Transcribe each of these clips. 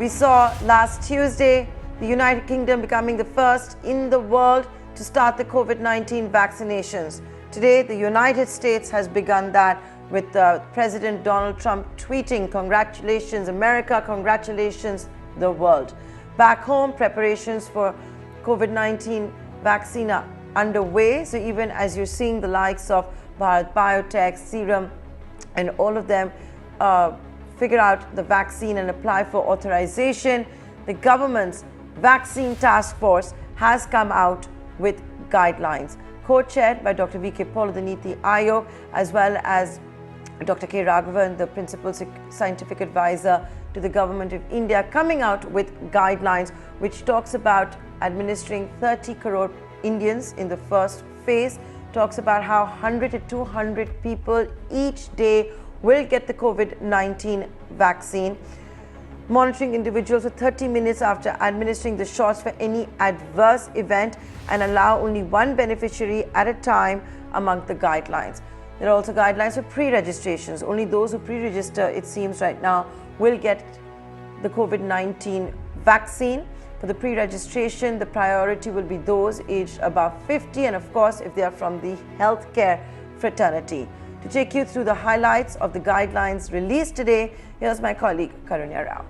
We saw last Tuesday the United Kingdom becoming the first in the world to start the COVID-19 vaccinations. Today, the United States has begun that with President Donald Trump tweeting, "Congratulations, America, congratulations, the world." Back home, preparations for COVID-19 vaccine are underway. So even as you're seeing the likes of Bharat Biotech, Serum, and all of them figure out the vaccine and apply for authorization, the government's vaccine task force has come out with guidelines, co-chaired by Dr. V.K. Paul of the Niti Aayog, as well as Dr. K. Raghavan, the principal scientific advisor to the government of India, coming out with guidelines which talks about administering 30 crore Indians in the first phase, talks about how 100 to 200 people each day will get the COVID-19 vaccine, monitoring individuals for 30 minutes after administering the shots for any adverse event, and allow only one beneficiary at a time among the guidelines. There are also guidelines for pre-registrations. Only those who pre-register, it seems right now, will get the COVID-19 vaccine. For the pre-registration, the priority will be those aged above 50, and of course, if they are from the healthcare fraternity. To take you through the highlights of the guidelines released today, here's my colleague Karunya Rao.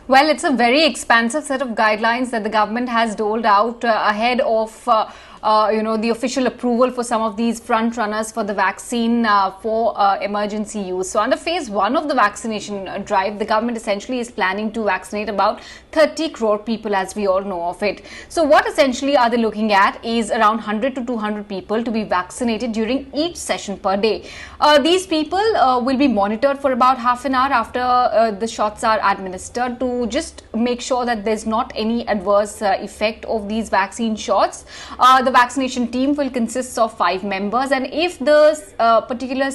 Well, it's a very expansive set of guidelines that the government has doled out ahead of the official approval for some of these front runners for the vaccine for emergency use. So under phase 1 of the vaccination drive, the government essentially is planning to vaccinate about 30 crore people, as we all know of it. So what essentially are they looking at is around 100 to 200 people to be vaccinated during each session per day. These people will be monitored for about half an hour after the shots are administered to just make sure that there's not any adverse effect of these vaccine shots. The vaccination team will consist of 5 members, and if the particular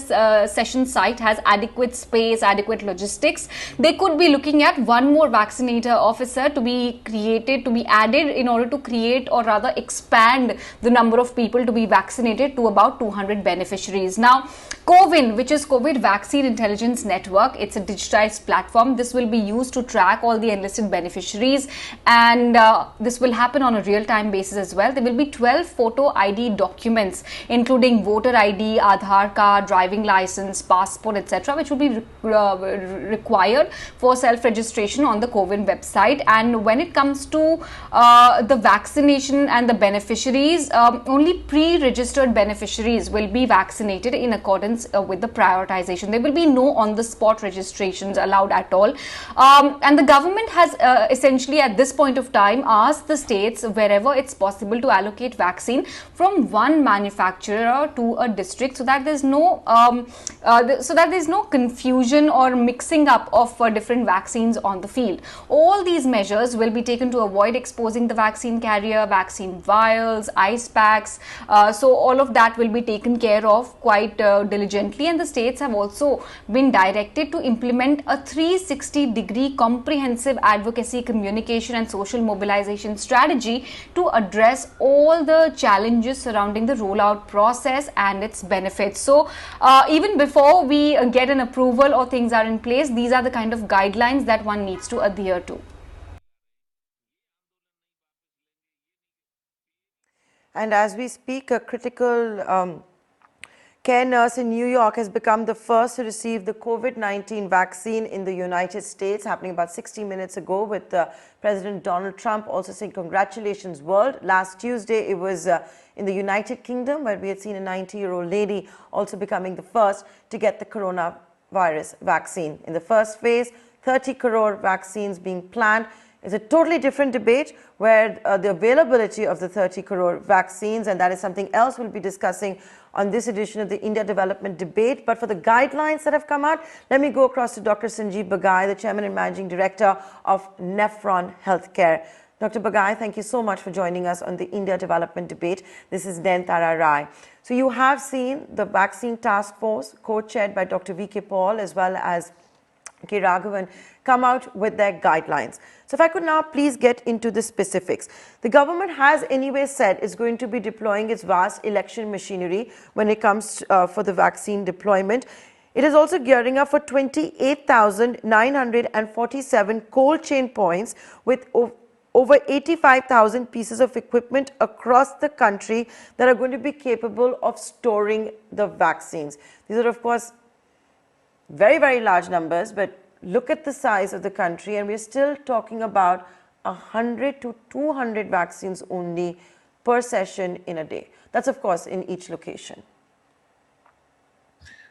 session site has adequate space, adequate logistics, they could be looking at one more vaccinator officer to be created, to be added in order to create or rather expand the number of people to be vaccinated to about 200 beneficiaries. Now, COVIN, which is COVID Vaccine Intelligence Network, it's a digitized platform. This will be used to track all the enlisted beneficiaries, and this will happen on a real-time basis as well. There will be 12 photo ID documents, including voter ID, Aadhaar card, driving license, passport, etc., which will be required for self-registration on the COVIN website. And when it comes to the vaccination and the beneficiaries, only pre-registered beneficiaries will be vaccinated in accordance with the prioritization. There will be no on-the-spot registrations allowed at all. And the government has essentially at this point of time asked the states, wherever it's possible, to allocate vaccine from one manufacturer to a district, so that there's no confusion or mixing up of different vaccines on the field. All these measures will be taken to avoid exposing the vaccine carrier, vaccine vials, ice packs. So all of that will be taken care of quite diligently, and the states have also been directed to implement a 360-degree comprehensive advocacy, communication and social mobilization strategy to address all the challenges surrounding the rollout process and its benefits. So even before we get an approval or things are in place, these are the kind of guidelines that one needs to adhere to. And as we speak, a critical care nurse in New York has become the first to receive the COVID-19 vaccine in the United States, happening about 60 minutes ago, with President Donald Trump also saying, "Congratulations, world." Last Tuesday, it was in the United Kingdom, where we had seen a 90-year-old lady also becoming the first to get the coronavirus vaccine. In the first phase, 30 crore vaccines being planned. It's a totally different debate where the availability of the 30 crore vaccines, and that is something else we'll be discussing on this edition of the India Development Debate. But for the guidelines that have come out, let me go across to Dr. Sanjeev Bagai, the Chairman and Managing Director of Nephron Healthcare. Dr. Bagai, thank you so much for joining us on the India Development Debate. This is Nayantara Rai. So you have seen the vaccine task force, co-chaired by Dr. V.K. Paul as well as K. Raghavan, come out with their guidelines. So if I could now please get into the specifics. The government has anyway said it's going to be deploying its vast election machinery when it comes for the vaccine deployment. It is also gearing up for 28,947 cold chain points with over 85,000 pieces of equipment across the country that are going to be capable of storing the vaccines. These are, of course, very, very large numbers, but look at the size of the country, and we're still talking about 100 to 200 vaccines only per session in a day. That's, of course, in each location.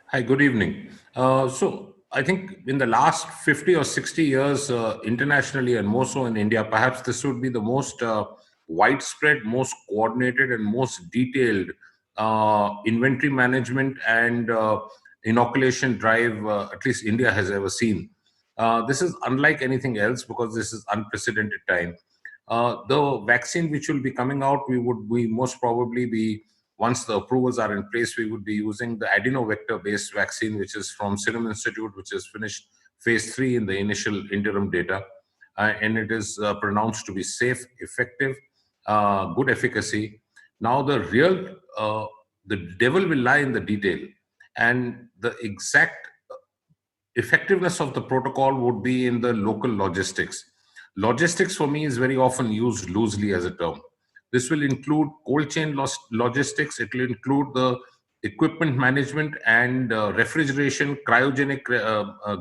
Hi, good evening. So I think in the last 50 or 60 years, internationally and more so in India, perhaps this would be the most widespread, most coordinated, and most detailed inventory management and inoculation drive at least India has ever seen. This is unlike anything else because this is unprecedented time. The vaccine which will be coming out, we most probably be, once the approvals are in place, we would be using the adenovector-based vaccine, which is from Serum Institute, which has finished phase 3 in the initial interim data. And it is pronounced to be safe, effective, good efficacy. Now the devil will lie in the detail, and the exact effectiveness of the protocol would be in the local logistics. Logistics for me is very often used loosely as a term. This will include cold chain logistics. It will include the equipment management and refrigeration, cryogenic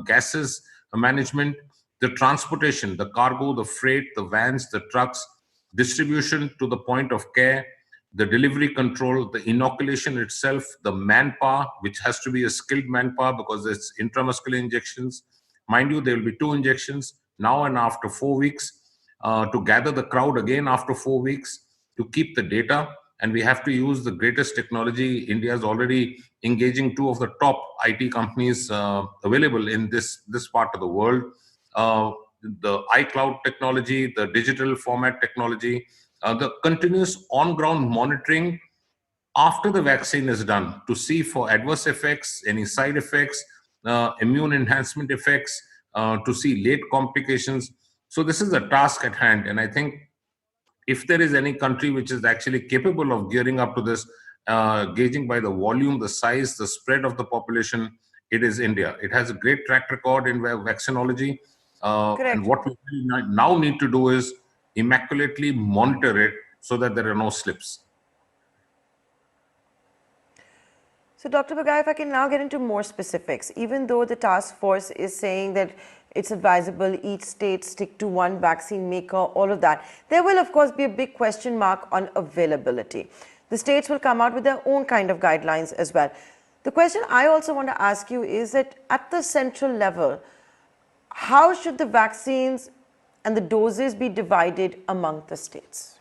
gases management, the transportation, the cargo, the freight, the vans, the trucks, distribution to the point of care, the delivery control, the inoculation itself, the manpower, which has to be a skilled manpower because it's intramuscular injections. Mind you, there will be 2 injections now and after 4 weeks, to gather the crowd again after 4 weeks, to keep the data. And we have to use the greatest technology. India is already engaging 2 of the top IT companies available in this part of the world. The iCloud technology, the digital format technology, the continuous on-ground monitoring after the vaccine is done to see for adverse effects, any side effects, immune enhancement effects, to see late complications. So this is a task at hand. And I think if there is any country which is actually capable of gearing up to this, gauging by the volume, the size, the spread of the population, it is India. It has a great track record in vaccinology. And what we now need to do is immaculately monitor it so that there are no slips. So, Dr. Bagai, if I can now get into more specifics, even though the task force is saying that it's advisable each state stick to one vaccine maker, all of that, there will of course be a big question mark on availability. The states will come out with their own kind of guidelines as well. The question I also want to ask you is that at the central level, how should the vaccines and the doses be divided among the states?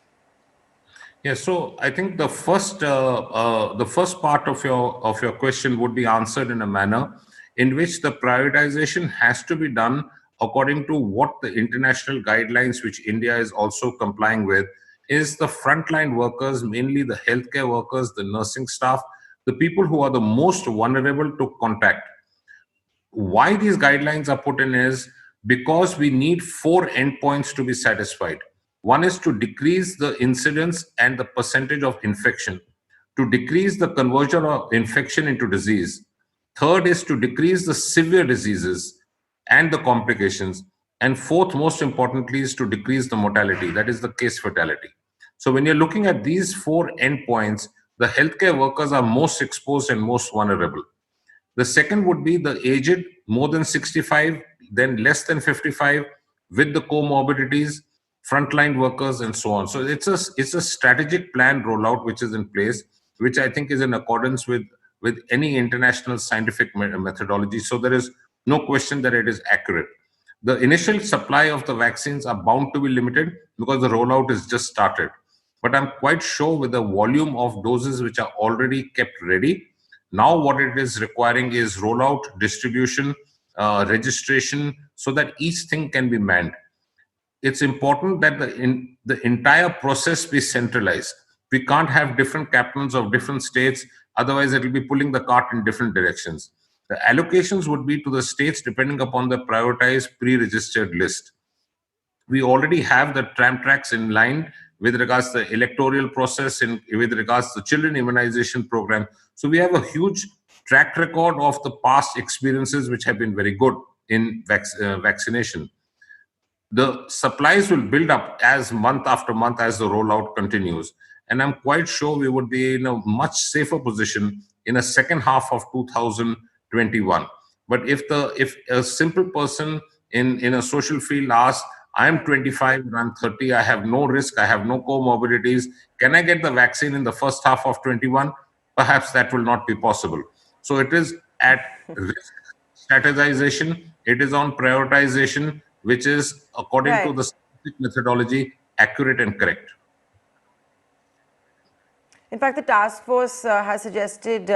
Yeah, so I think the first part of your question would be answered in a manner in which the prioritization has to be done according to what the international guidelines, which India is also complying with, is the frontline workers, mainly the healthcare workers, the nursing staff, the people who are the most vulnerable to contact. Why these guidelines are put in is because we need 4 endpoints to be satisfied. One is to decrease the incidence and the percentage of infection, to decrease the conversion of infection into disease. Third is to decrease the severe diseases and the complications. And fourth, most importantly, is to decrease the mortality, that is the case fatality. So when you're looking at these 4 endpoints, the healthcare workers are most exposed and most vulnerable. The second would be the aged, more than 65, then less than 55, with the comorbidities, frontline workers, and so on. So it's a strategic plan rollout which is in place, which I think is in accordance with any international scientific methodology. So there is no question that it is accurate. The initial supply of the vaccines are bound to be limited because the rollout is just started. But I'm quite sure with the volume of doses which are already kept ready, now what it is requiring is rollout, distribution, registration, so that each thing can be manned. It's important that the entire process be centralized. We can't have different captains of different states, otherwise it will be pulling the cart in different directions. The allocations would be to the states depending upon the prioritized pre-registered list. We already have the tram tracks in line with regards to the electoral process and with regards to the children immunization program. So we have a huge track record of the past experiences, which have been very good in vaccination. The supplies will build up as month after month as the rollout continues. And I'm quite sure we would be in a much safer position in a second half of 2021. But if a simple person in a social field asks, I'm 25 and I'm 30, I have no risk, I have no comorbidities, can I get the vaccine in the first half of 21? Perhaps that will not be possible. So it is at risk strategization, it is on prioritization, which is, according to Right. the scientific methodology, accurate and correct. In fact, the task force has suggested,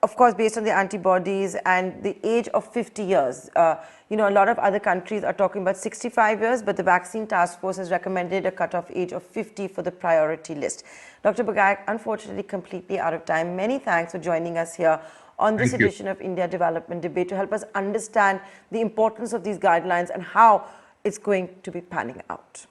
of course, based on the antibodies and the age of 50 years. A lot of other countries are talking about 65 years, but the vaccine task force has recommended a cutoff age of 50 for the priority list. Dr. Bagai, unfortunately, completely out of time. Many thanks for joining us here on this edition of India Development Debate to help us understand the importance of these guidelines and how it's going to be panning out.